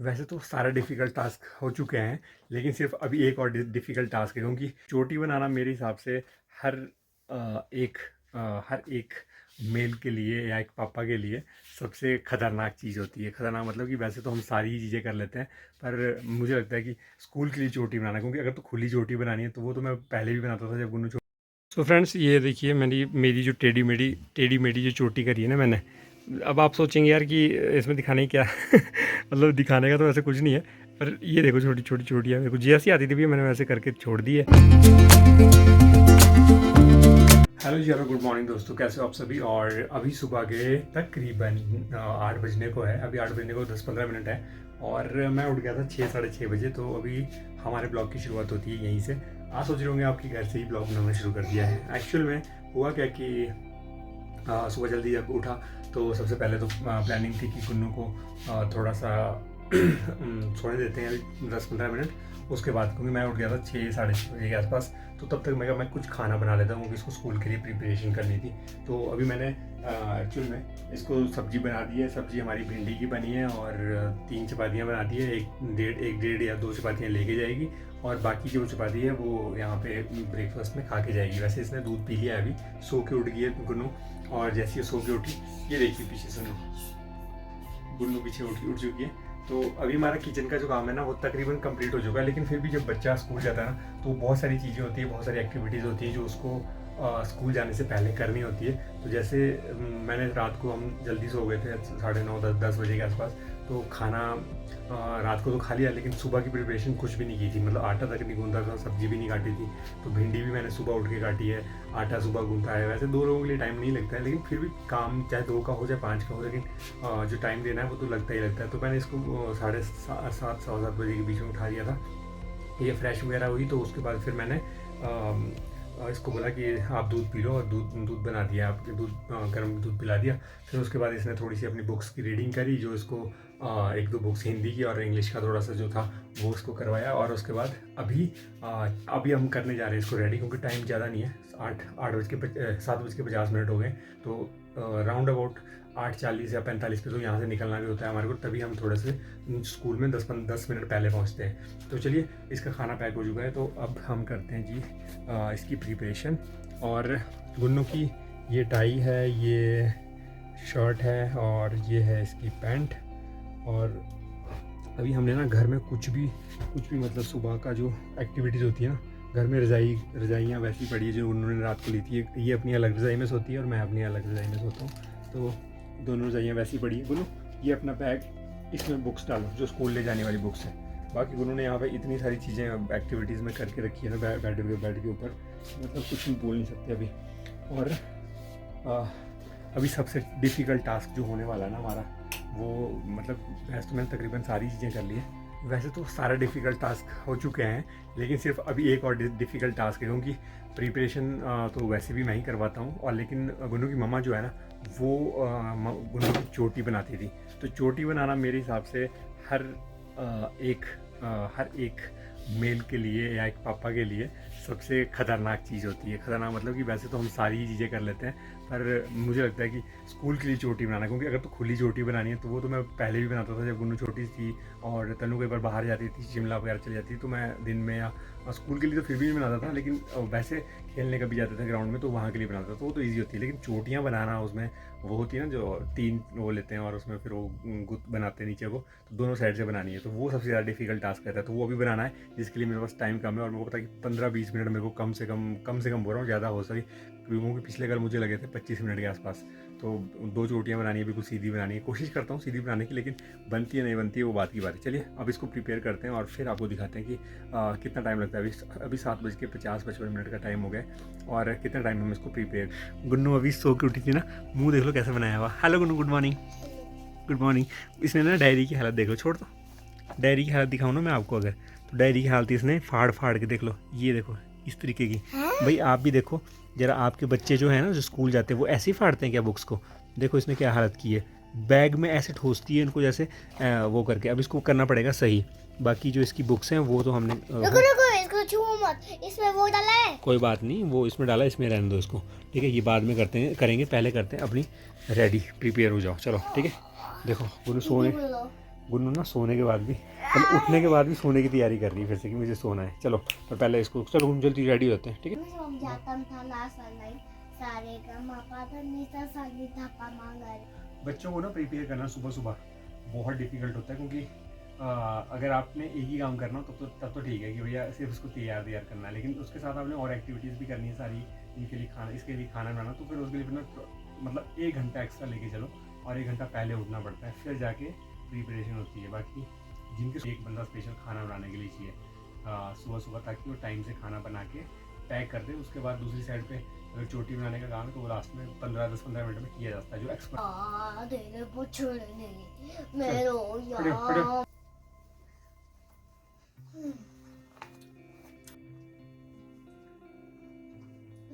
वैसे तो सारे डिफ़िकल्ट टास्क हो चुके हैं, लेकिन सिर्फ़ अभी एक और डिफ़िकल्ट टास्क है, क्योंकि चोटी बनाना मेरे हिसाब से हर हर एक मेल के लिए या एक पापा के लिए सबसे ख़तरनाक चीज़ होती है। ख़तरनाक मतलब कि वैसे तो हम सारी ही चीज़ें कर लेते हैं, पर मुझे लगता है कि स्कूल के लिए चोटी बनाना, क्योंकि अगर तो खुली चोटी बनानी है तो वो तो मैं पहले भी बनाता था जब गुन्नू छो सो फ्रेंड्स, ये देखिए मेरी जो टेढ़ी मेढ़ी जो चोटी करी है ना मैंने। अब आप सोचेंगे यार कि इसमें दिखाने क्या मतलब दिखाने का तो ऐसे कुछ नहीं है, पर ये देखो छोटी छोटी चोटियाँ मेरे को जैसी आती थी भी मैंने वैसे करके छोड़ दी है। हेलो जी, हेलो, गुड मॉर्निंग दोस्तों, कैसे हो आप सभी। और अभी सुबह के तकरीबन 8 बजने को है, अभी 8 बजने को 10-15 मिनट है। और मैं उठ गया था 6-6:30 बजे, तो अभी हमारे ब्लॉग की शुरुआत होती है यहीं से। आप सोच रहे होंगे आपके घर से ही ब्लॉग बनाना शुरू कर दिया है। एक्चुअल में हुआ क्या कि सुबह जल्दी जब उठा तो सबसे पहले तो प्लानिंग थी कि गुन्नू को थोड़ा सा सोने देते हैं 10-15 मिनट। उसके बाद क्योंकि मैं उठ गया था 6-6:30 के आसपास, तो तब तक मैं कुछ खाना बना लेता हूँ, क्योंकि इसको स्कूल के लिए प्रिपरेशन करनी थी। तो अभी मैंने एक्चुअल में इसको सब्जी बना दी है। सब्जी हमारी भिंडी की बनी है और 3 चपातियाँ बना दी है। एक डेढ़ या 2 चपातियाँ लेके जाएगी, और बाकी जो चपाती है वो यहाँ पे ब्रेकफास्ट में खा के जाएगी। वैसे इसने दूध पी लिया है, अभी सो के उठ गई है गुन्नू। और जैसे ये सो के उठी, ये देखिए पीछे सुनो, गुन्नू पीछे उठ चुकी है। तो अभी हमारा किचन का जो काम है ना वो तकरीबन कंप्लीट हो चुका है। लेकिन फिर भी जब बच्चा स्कूल जाता है ना, तो बहुत सारी चीज़ें होती है, बहुत सारी एक्टिविटीज़ होती है जो उसको स्कूल जाने से पहले करनी होती है। तो जैसे मैंने रात को हम जल्दी सो गए थे 9:30-10 बजे के आसपास, तो खाना रात को तो खा लिया, लेकिन सुबह की प्रिपरेशन कुछ भी नहीं की थी। मतलब आटा तक नहीं गूंदा था, सब्जी भी नहीं काटी थी। तो भिंडी भी मैंने सुबह उठ के काटी है, आटा सुबह गूंथा है। वैसे 2 लोगों के लिए टाइम नहीं लगता है, लेकिन फिर भी काम चाहे 2 का हो चाहे 5 का हो, लेकिन जो टाइम देना है वो तो लगता ही लगता है। तो मैंने इसको 7:30-7:15 बजे के बीच में उठा दिया था। ये फ्रेश वगैरह हुई, तो उसके बाद फिर मैंने इसको बोला कि आप दूध पी लो, और दूध बना दिया, आपके गर्म दूध पिला दिया। फिर उसके बाद इसने थोड़ी सी अपनी बुक्स की रीडिंग करी, जो इसको 1-2 बुक्स हिंदी की और इंग्लिश का थोड़ा सा जो था वो उसको करवाया। और उसके बाद अभी हम करने जा रहे हैं इसको रेडी, क्योंकि टाइम ज़्यादा नहीं है। 7:50 हो गए। तो राउंड अबाउट 8:40 या 45 पे तो यहाँ से निकलना भी होता है हमारे को, तभी हम थोड़े से स्कूल में 10 मिनट पहले पहुँचते हैं। तो चलिए, इसका खाना पैक हो चुका है, तो अब हम करते हैं जी इसकी प्रिपरेशन। और गुन्नू की ये टाई है, ये शर्ट है, और ये है इसकी पैंट। और अभी हमने ना घर में कुछ भी मतलब सुबह का जो एक्टिविटीज़ होती है ना, घर में रज़ाइयाँ वैसी पड़ी है जो उन्होंने रात को ली थी। ये अपनी अलग रज़ाई में सोती है और मैं अपनी अलग रज़ाई में सोता हूँ। तो दोनों रज़ाइयाँ वैसी पड़ी है। बोलो, ये अपना बैग, इसमें बुक्स डालो जो स्कूल ले जाने वाली बुक्स है। बाकी उन्होंने यहाँ पे इतनी सारी चीज़ें एक्टिविटीज़ में करके रखी है ना बेड के ऊपर, मतलब कुछ भी बोल नहीं सकते अभी। और अभी सबसे डिफ़िकल्ट टास्क जो होने वाला है ना हमारा, वो मतलब वैसे तो मैंने तकरीबन सारी चीज़ें कर ली है। वैसे तो सारे डिफ़िकल्ट टास्क हो चुके हैं, लेकिन सिर्फ अभी एक और डिफ़िकल्ट टास्क है, क्योंकि प्रिपरेशन तो वैसे भी मैं ही करवाता हूँ। और लेकिन गुन्नू की मम्मा जो है ना, वो गुन्नू की चोटी बनाती थी। तो चोटी बनाना मेरे हिसाब से हर एक मेल के लिए या एक पापा के लिए सबसे ख़तरनाक चीज़ होती है। ख़तरनाक मतलब कि वैसे तो हम सारी ही चीज़ें कर लेते हैं, पर मुझे लगता है कि स्कूल के लिए चोटी बनाना, क्योंकि अगर तो खुली चोटी बनानी है तो वो तो मैं पहले भी बनाता था जब गुन्नू छोटी थी। और तनु कई बार बाहर जाती थी, शिमला वगैरह चली जाती थी, तो मैं दिन में या स्कूल के लिए तो फिर भी नहीं बनाता था, लेकिन वैसे खेलने कभी जाते थे ग्राउंड में तो वहाँ के लिए बनाता था, तो वो तो ईजी होती है। लेकिन चोटियाँ बनाना, उसमें वो होती है ना जो 3 वो लेते हैं और उसमें फिर वो गुत बनाते हैं नीचे को, तो दोनों साइड से बनानी है, तो वो सबसे ज़्यादा डिफिकल्ट टास्क रहता है। तो वो अभी बनाना है, जिसके लिए मेरे पास टाइम कम है। और मेरे को पता है कि 15-20 मिनट मेरे को कम से कम बोल रहा हूँ, ज़्यादा हो सके, क्योंकि पिछले कल मुझे लगे थे 25 मिनट के आसपास। तो 2 चोटियाँ बनानी है, बिल्कुल सीधी बनानी है। कोशिश करता हूँ सीधी बनाने की, लेकिन बनती है नहीं बनती है वो बात की बात है। चलिए, अब इसको प्रिपेयर करते हैं और फिर आपको दिखाते हैं कि कितना टाइम लगता है। अभी 7:50-55 का टाइम हो गया, और कितना टाइम हम इसको प्रिपेयर। गुन्नू अभी सो के उठी थी ना, मुंह देख लो कैसे बनाया हुआ। Hello Gunnu, good morning. Good morning. इसने ना डायरी की हालत देख लो, छोड़ दो। डायरी की हालत दिखाऊँ ना मैं आपको अगर, तो डायरी की हालत इसने फाड़ के देख लो, ये देखो इस तरीके की। भाई आप भी देखो जरा, आपके बच्चे जो है ना जो स्कूल जाते हैं वो ऐसे ही फाड़ते हैं क्या बुक्स को? देखो इसने क्या हालत की है, बैग में ऐसे ठोसती है इनको जैसे वो करके। अब इसको करना पड़ेगा सही। बाकी जो इसकी बुक्स हैं वो तो हमने रुको इसको छुओ मत, इसमें वो डाला है। कोई बात नहीं, वो इसमें डाला, इसमें रहने दो इसको, ठीक है। ये बाद में करेंगे, पहले करते हैं अपनी रेडी, प्रिपेयर हो जाओ, चलो ठीक है। देखो गुन्नू गुन्नू ना सोने के बाद भी मतलब उठने के बाद भी सोने की तैयारी कर रही है फिर से कि मुझे सोना है। चलो पर पहले इसको चलो हम जल्दी रेडी होते हैं, ठीक है। मैं समझाता था लास्ट लाइन सारे का मापा था नीता साली धापा मांगा बच्चों को ना प्रिपेयर करना सुबह सुबह बहुत डिफिकल्ट होता है, क्योंकि अगर आपने एक ही काम करना हो तब तो ठीक है कि भैया सिर्फ उसको तैयार करना है, लेकिन उसके साथ आपने और एक्टिविटीज़ भी करनी है सारी, इनके लिए खाना, इसके लिए खाना बनाना, तो फिर उसके लिए मतलब 1 घंटा एक्स्ट्रा लेके चलो और 1 घंटा पहले उठना पड़ता है, फिर जाके प्रिपरेशन होती है। बाकी जिनके एक बंदा स्पेशल खाना बनाने के लिए चाहिए सुबह सुबह, ताकि वो टाइम से खाना बना के पैक कर दे। उसके बाद दूसरी साइड पे अगर चोटी बनाने का काम है तो वो लास्ट में 10-15 मिनट में किया जाता है, जो एक्सपर्ट। तेरे पुछड़ने मेरो खड़े हो, खड़े हो।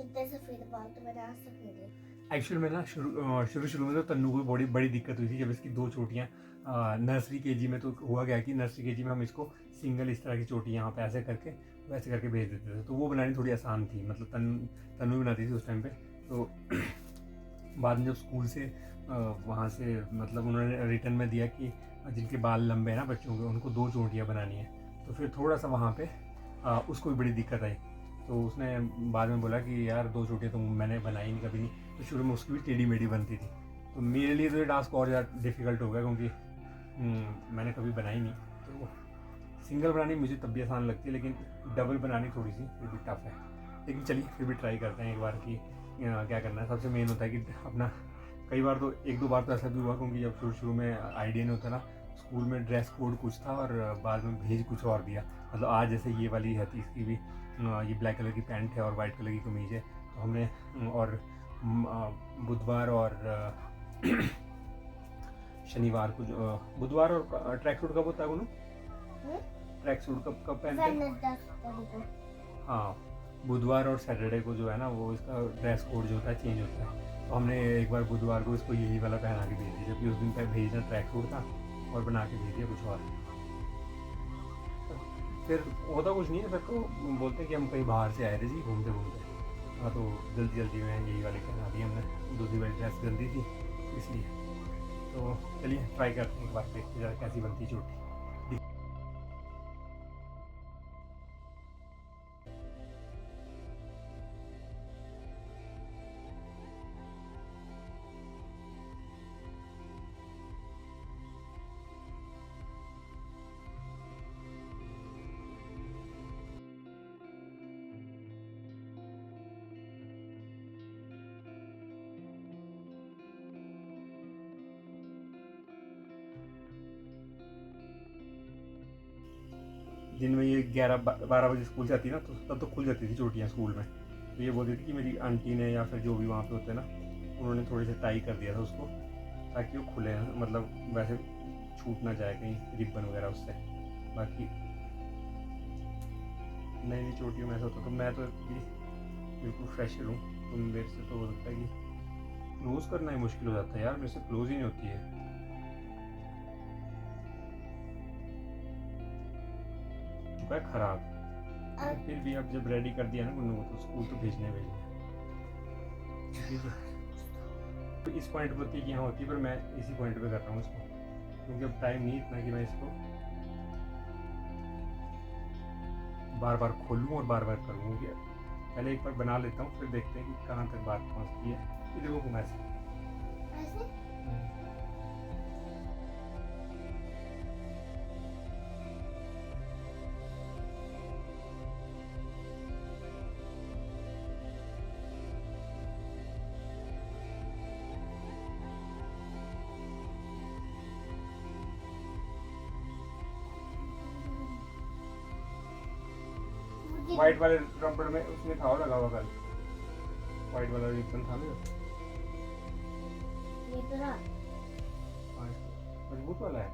इतने सफेद बाल तो मैंने आज सफेद है। एक्चुअल में ना शुरू में तो तन्नू को बड़ी बड़ी दिक्कत हुई थी जब इसकी 2 चोटियाँ नर्सरी केजी में। तो हुआ गया कि नर्सरी केजी में हम इसको सिंगल इस तरह की चोटी यहाँ पे ऐसे करके भेज देते थे, तो वो बनानी थोड़ी आसान थी, मतलब तन्नू बनाती थी उस टाइम पे। तो बाद में जब स्कूल से वहाँ से मतलब उन्होंने रिटर्न में दिया कि जिनके बाल लंबे हैं ना बच्चों के, उनको 2 चोटियाँ बनानी है, तो फिर थोड़ा सा वहाँ पे उसको भी बड़ी दिक्कत आई। तो उसने बाद में बोला कि यार 2 चोटियाँ तो मैंने बनाई नहीं कभी नहीं, तो शुरू में उसकी भी टेढ़ी मेढ़ी बनती थी। तो मेरे लिए तो ये टास्क और ज़्यादा डिफ़िकल्ट हो गया, क्योंकि मैंने कभी बनाई नहीं। तो सिंगल बनानी मुझे तब भी आसान लगती है, लेकिन डबल बनानी थोड़ी सी फिर भी टफ है। लेकिन चलिए फिर भी ट्राई करते हैं एक बार कि क्या करना है। सबसे मेन होता है कि अपना, कई बार तो 1-2 बार तो ऐसा भी हुआ, क्योंकि जब शुरू में आइडिया नहीं होता ना, स्कूल में ड्रेस कोड कुछ था और बाद में भेज कुछ और दिया। मतलब आज जैसे ये वाली है थी, इसकी भी ये ब्लैक कलर की पैंट है और वाइट कलर की कमीज़ है, तो हमने और बुधवार और शनिवार को बुधवार और ट्रैक सूट कब होता है गुनू? ट्रैक सूट कब पहनते हैं? हाँ, बुधवार और सैटरडे को जो है ना वो इसका ड्रेस कोड जो होता है चेंज होता है। तो हमने एक बार बुधवार को इसको यही वाला पहना के भेज दिया, जबकि उस दिन तक भेजना ट्रैक सूट था, और बना के भेज दिया कुछ और। फिर होता कुछ नहीं है, फिर तो बोलते हैं कि हम कहीं बाहर से आए थे जी घूमते घूमते। हाँ, तो जल्दी में यही वाली पहना दी हमने, दूसरी वाली ड्रेस गंदी थी इसलिए। तो चलिए ट्राई करते हैं एक बार, देखते हैं कैसी बनती है चोटी। दिन में ये 11-12 बजे स्कूल जाती है ना, तो तब तो खुल जाती थी चोटियाँ स्कूल में। तो ये बोलती थी कि मेरी आंटी ने या फिर जो भी वहाँ पे होते हैं ना, उन्होंने थोड़ी सी टाई कर दिया था उसको, ताकि वो खुले, मतलब वैसे छूट ना जाए कहीं रिबन वगैरह उससे। बाकी नई नई चोटियों में ऐसा होता, तो मैं तो बिल्कुल फ्रेशर हूँ। तो मेरे से तो हो सकता है कि क्लोज करना ही मुश्किल हो जाता है यार, मेरे से क्लोज ही नहीं होती है। चुका है खराब। फिर भी अब जब रेडी कर दिया ना गुन्नू को, तो स्कूल तो भेजना। तो इस पॉइंट पर होती है कि यहाँ होती है, पर मैं इसी पॉइंट पे कर रहा हूँ इसको, क्योंकि अब टाइम नहीं इतना कि मैं इसको बार बार खोलूँ और बार बार करूँ। पहले एक बार बना लेता हूँ, फिर देखते हैं कि कहाँ तक बात पहुँचती है। ये देखो घुमा से व्हाइट वाले रबड़ में उसमें था लगा हुआ कल, व्हाइट वाला रिबन था ना, ये तो ना मजबूत वाला है।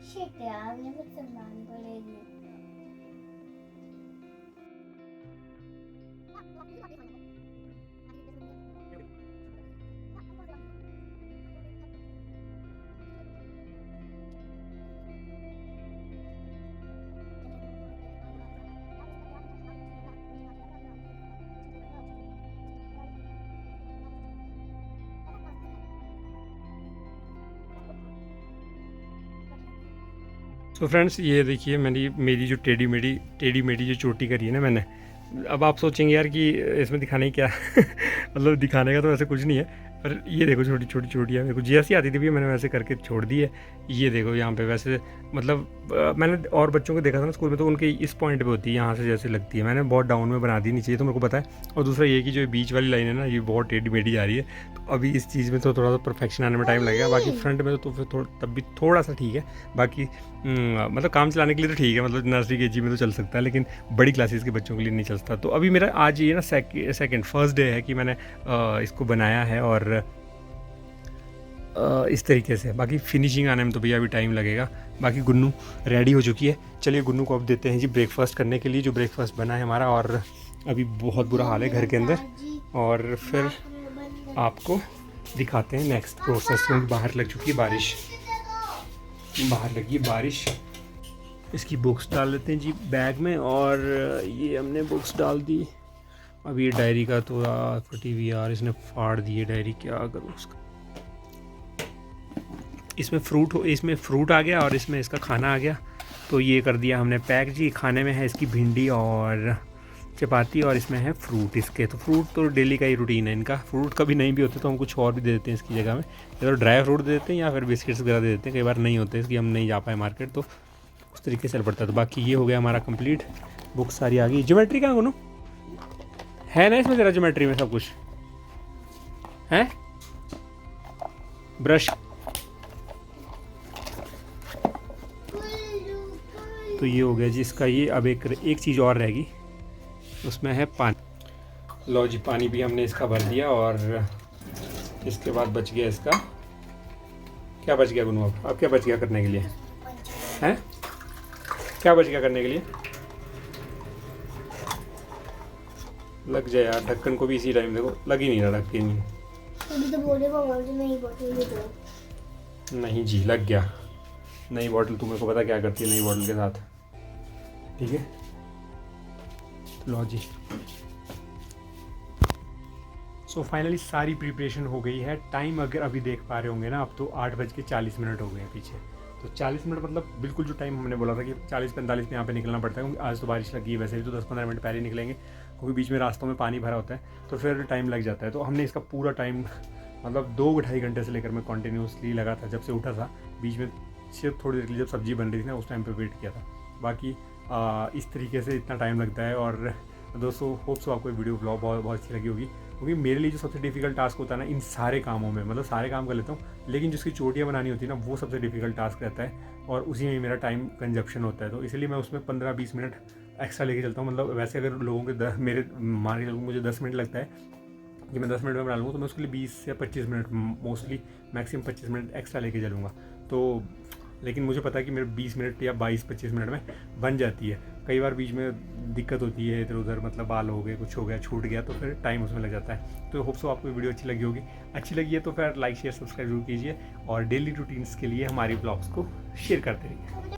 शिट यार, मुझे कुछ संभालनी पड़ेगी। तो फ्रेंड्स ये देखिए मेरी जो टेढ़ी मेढ़ी जो चोटी करी है ना मैंने। अब आप सोचेंगे यार कि इसमें दिखाने क्या मतलब दिखाने का तो ऐसे कुछ नहीं है, पर ये देखो छोटी छोटी चोटियाँ मेरे को जैसी आती थी भी मैंने वैसे करके छोड़ दी है। ये देखो यहाँ पे वैसे मतलब मैंने और बच्चों को देखा था ना स्कूल में, तो उनके इस पॉइंट पे होती है, यहाँ से जैसे लगती है। मैंने बहुत डाउन में बना दी, नहीं चाहिए तो मेरे को पता है। और दूसरा ये कि जो बीच वाली लाइन है ना, ये बहुत टेढ़ी मेढ़ी आ रही है, तो अभी इस चीज़ में तो थोड़ा सा परफेक्शन आने में टाइम लगेगा। बाकी फ्रंट में तो फिर तब भी थोड़ा सा ठीक है। बाकी मतलब काम चलाने के लिए तो ठीक है, मतलब नर्सरी केजी में तो चल सकता है, लेकिन बड़ी क्लासेस के बच्चों के लिए नहीं चलता। तो अभी मेरा आज ये ना फर्स्ट डे है कि मैंने इसको बनाया है, और इस तरीके से। बाकी फिनिशिंग आने में तो भैया अभी टाइम लगेगा। बाकी गुन्नू रेडी हो चुकी है। चलिए गुन्नू को अब देते हैं जी ब्रेकफास्ट करने के लिए, जो ब्रेकफास्ट बना है हमारा। और अभी बहुत बुरा हाल है घर के अंदर, और फिर आपको दिखाते हैं नेक्स्ट प्रोसेस। क्योंकि बाहर लग चुकी है बारिश, बाहर लगी बारिश। इसकी बुक्स डाल लेते हैं जी बैग में, और ये हमने बुक्स डाल दी। अब ये डायरी का तो फटी हुई यार, इसने फाड़ दी है डायरी, क्या करूँ उसका। इसमें फ्रूट आ गया और इसमें इसका खाना आ गया, तो ये कर दिया हमने पैक जी। खाने में है इसकी भिंडी और चपाती, और इसमें है फ्रूट इसके। तो फ्रूट तो डेली का ही रूटीन है इनका। फ्रूट कभी नहीं भी होते तो हम कुछ और भी दे देते हैं इसकी जगह में, या तो ड्राई फ्रूट दे देते हैं या फिर बिस्किट्स वगैरह दे देते हैं। कई बार नहीं होते इसकी, हम नहीं जा पाए मार्केट, तो उस तरीके से पड़ता है। तो बाकी ये हो गया हमारा कंप्लीट, बुक सारी आ गई। ज्योमेट्री कहाँ गुनू है ना इसमें तेरा? ज्योमेट्री में सब कुछ है, ब्रश। तो ये हो गया जी इसका ये। अब एक चीज़ और रहेगी, उसमें है पानी। लो जी पानी भी हमने इसका भर दिया, और इसके बाद बच गया इसका, क्या बच गया गुनू? अब क्या बच गया करने के लिए हैं? क्या बच गया करने के लिए? लग जाए यार, ढक्कन को भी इसी टाइम देखो लग ही नहीं रहा ढक्कन। अभी तो बोले मामा जी नई बोतल दे दो। नहीं जी लग गया। नई बॉटल तू मेरे को पता क्या करती है नई बॉटल के साथ, ठीक है। लो जी। सो फाइनली सारी प्रिपरेशन हो गई है। टाइम अगर अभी देख पा रहे होंगे ना, अब तो 8:40 हो गए हैं पीछे। तो 40 मिनट मतलब बिल्कुल जो टाइम हमने बोला था कि 40-45 में यहाँ पे निकलना पड़ता है, क्योंकि आज तो बारिश लगी है। वैसे भी तो 10-15 मिनट पहले निकलेंगे, क्योंकि बीच में रास्तों में पानी भरा होता है, तो फिर टाइम लग जाता है। तो हमने इसका पूरा टाइम मतलब 2-2.5 घंटे से लेकर मैं कॉन्टीन्यूसली लगा था, जब से उठा था। बीच में सिर्फ थोड़ी देर के लिए जब सब्जी बन रही थी ना, उस टाइम पे वेट किया था। बाकी इस तरीके से इतना टाइम लगता है। और दोस्तों होप सो आपको वीडियो ब्लॉग बहुत अच्छी लगी होगी, क्योंकि मेरे लिए जो सबसे डिफिकल्ट टास्क होता है ना इन सारे कामों में, मतलब सारे काम कर लेता हूँ, लेकिन जिसकी चोटियाँ बनानी होती है ना, वो सबसे डिफिकल्ट टास्क रहता है, और उसी में मेरा टाइम कंजप्शन होता है। तो इसलिए मैं उसमें 15-20 मिनट एक्स्ट्रा लेके चलता हूँ। मतलब वैसे अगर लोगों के मेरे मान के चलूँ मुझे 10 मिनट लगता है कि मैं 10 मिनट में बना लूँगा, तो मैं उसके लिए 20 या 25 minute, mostly maximum 25 minute extra लेके चलूँगा। तो लेकिन मुझे पता है कि मेरे 20 मिनट या 22-25 मिनट में बन जाती है। कई बार बीच में दिक्कत होती है, इधर उधर मतलब बाल हो गए, कुछ हो गया, छूट गया, तो फिर टाइम उसमें लग जाता है। तो होप सो आपको वीडियो अच्छी लगी होगी। अच्छी लगी है तो फिर लाइक शेयर सब्सक्राइब जरूर कीजिए, और डेली रूटीन्स के लिए हमारी ब्लॉग्स को शेयर करते रहिए।